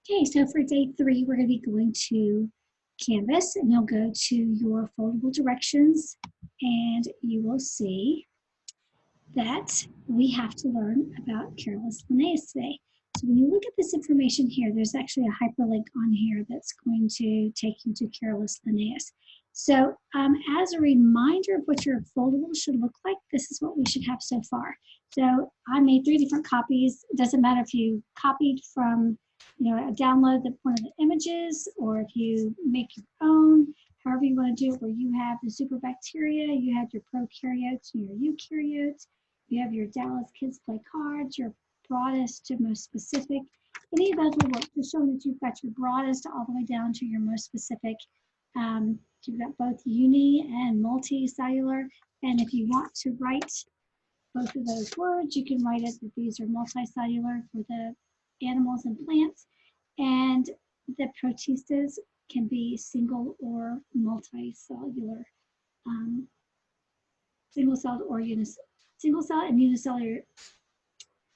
Okay, so for day 3, we're going to be going to Canvas, and you'll go to your foldable directions, and you will see that we have to learn about Carolus Linnaeus today. So when you look at this information here, there's actually a hyperlink on here that's going to take you to Carolus Linnaeus. So as a reminder of what your foldable should look like, this is what we should have so far. So I made 3 different copies. It doesn't matter if you copied from download one of the images, or if you make your own, however you want to do it, where you have the superbacteria, you have your prokaryotes and your eukaryotes, you have your Dallas Kids Play Cards, your broadest to most specific. Any of those will work, just showing that you've got your broadest all the way down to your most specific. You've got both uni and multicellular, and if you want to write both of those words, you can write it that these are multicellular for the animals and plants, and the protistas can be single or multicellular, single-celled and unicellular.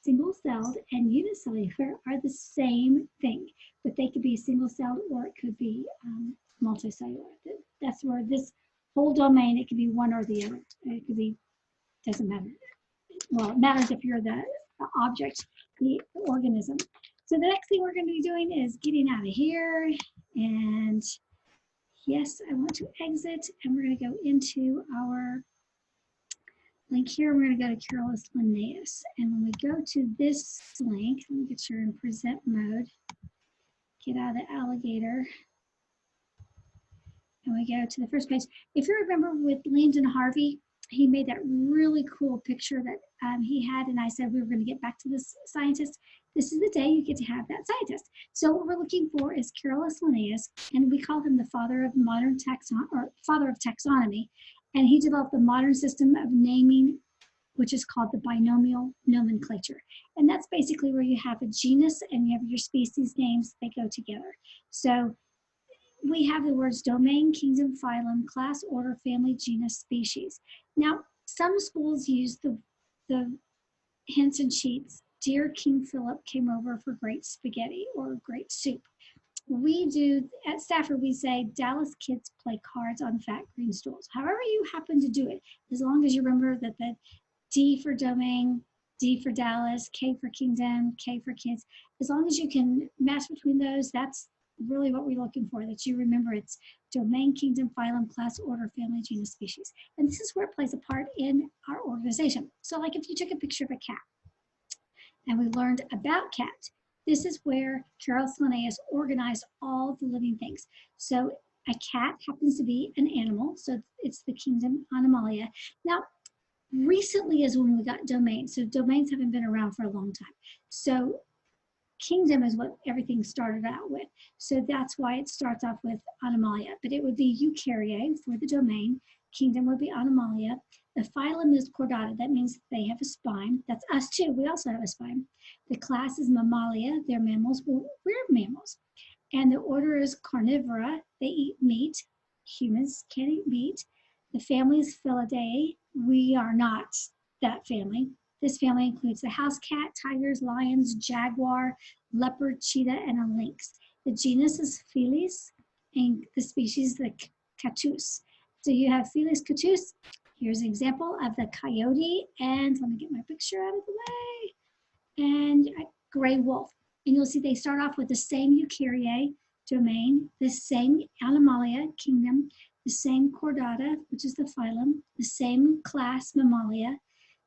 Single-celled and unicellular are the same thing, but they could be single-celled or it could be multicellular. That's where this whole domain, it could be one or the other. It could be, doesn't matter. Well, it matters if you're the object, the organism. So the next thing we're going to be doing is getting out of here. And yes, I want to exit, and we're going to go into our link here. We're going to go to Carolus Linnaeus. And when we go to this link, let me get you in present mode. Get out of the Alligator. And we go to the first page. If you remember with Landon Harvey, he made that really cool picture that he had, and I said we were going to get back to this scientist. This is the day you get to have that scientist. So what we're looking for is Carolus Linnaeus, and we call him the father of modern father of taxonomy. And he developed the modern system of naming, which is called the binomial nomenclature. And that's basically where you have a genus and you have your species names, they go together. So we have the words domain, kingdom, phylum, class, order, family, genus, species. Now, some schools use the hints and sheets. Dear King Philip came over for great spaghetti or great soup. We do, at Stafford, we say Dallas Kids Play Cards on fat green stools. However you happen to do it, as long as you remember that the D for domain, D for Dallas, K for kingdom, K for kids, as long as you can match between those, that's really what we're looking for, that you remember it's domain, kingdom, phylum, class, order, family, genus, species. And this is where it plays a part in our organization. So like if you took a picture of a cat and we learned about cat, this is where Carolus Linnaeus organized all the living things. So a cat happens to be an animal, so it's the kingdom Animalia. Now, recently is when we got domains. So domains haven't been around for a long time. So kingdom is what everything started out with. So that's why it starts off with Animalia, but it would be eukarya for the domain. Kingdom would be Animalia. The phylum is Chordata. That means they have a spine. That's us too. We also have a spine. The class is Mammalia. They're mammals. Well, we're mammals. And the order is Carnivora. They eat meat. Humans can't eat meat. The family is Felidae. We are not that family. This family includes the house cat, tigers, lions, jaguar, leopard, cheetah, and a lynx. The genus is Felis, and the species the Catus. So you have Felis catus. Here's an example of the coyote, and let me get my picture out of the way, and a gray wolf. And you'll see they start off with the same eukarya domain, the same Animalia kingdom, the same Chordata, which is the phylum, the same class Mammalia,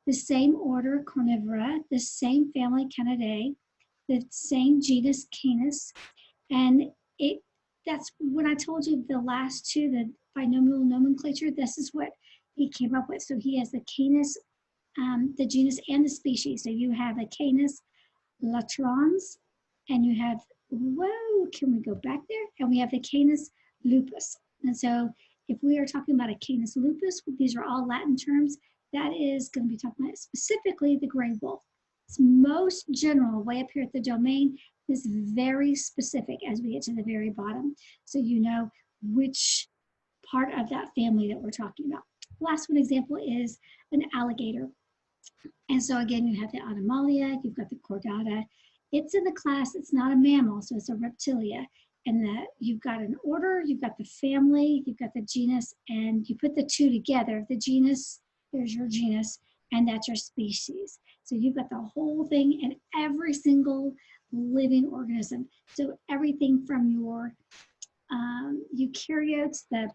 the same order Carnivora, the same family Canidae, the same genus Canis, and that's when I told you the last two, the binomial nomenclature, this is what he came up with. So he has the Canis, the genus and the species. So you have a Canis latrans, and you have, whoa, can we go back there? And we have the Canis lupus. And so if we are talking about a Canis lupus, these are all Latin terms, that is going to be talking about specifically the gray wolf. It's most general, way up here at the domain, is very specific as we get to the very bottom. So you know which part of that family that we're talking about. Last one example is an alligator. And so again, you have the Animalia, you've got the Chordata. It's in the class, it's not a mammal, so it's a reptilia. And you've got an order, you've got the family, you've got the genus, and you put the two together. The genus, there's your genus, and that's your species. So you've got the whole thing and every single living organism. So everything from your eukaryotes, the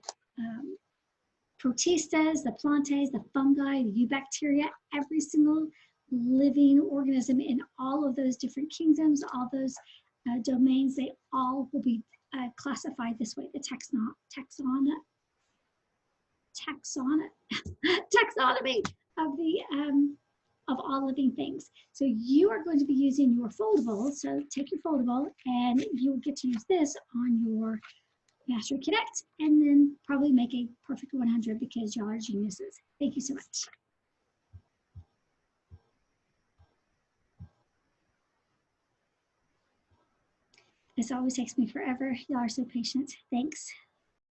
protistas, the plantae, the fungi, the eubacteria, every single living organism in all of those different kingdoms, all those domains, they all will be classified this way. The taxonomy of the of all living things. So you are going to be using your foldable. So take your foldable and you'll get to use this on your Mastery Connect and then probably make a perfect 100 because y'all are geniuses. Thank you so much. This always takes me forever. Y'all are so patient. Thanks.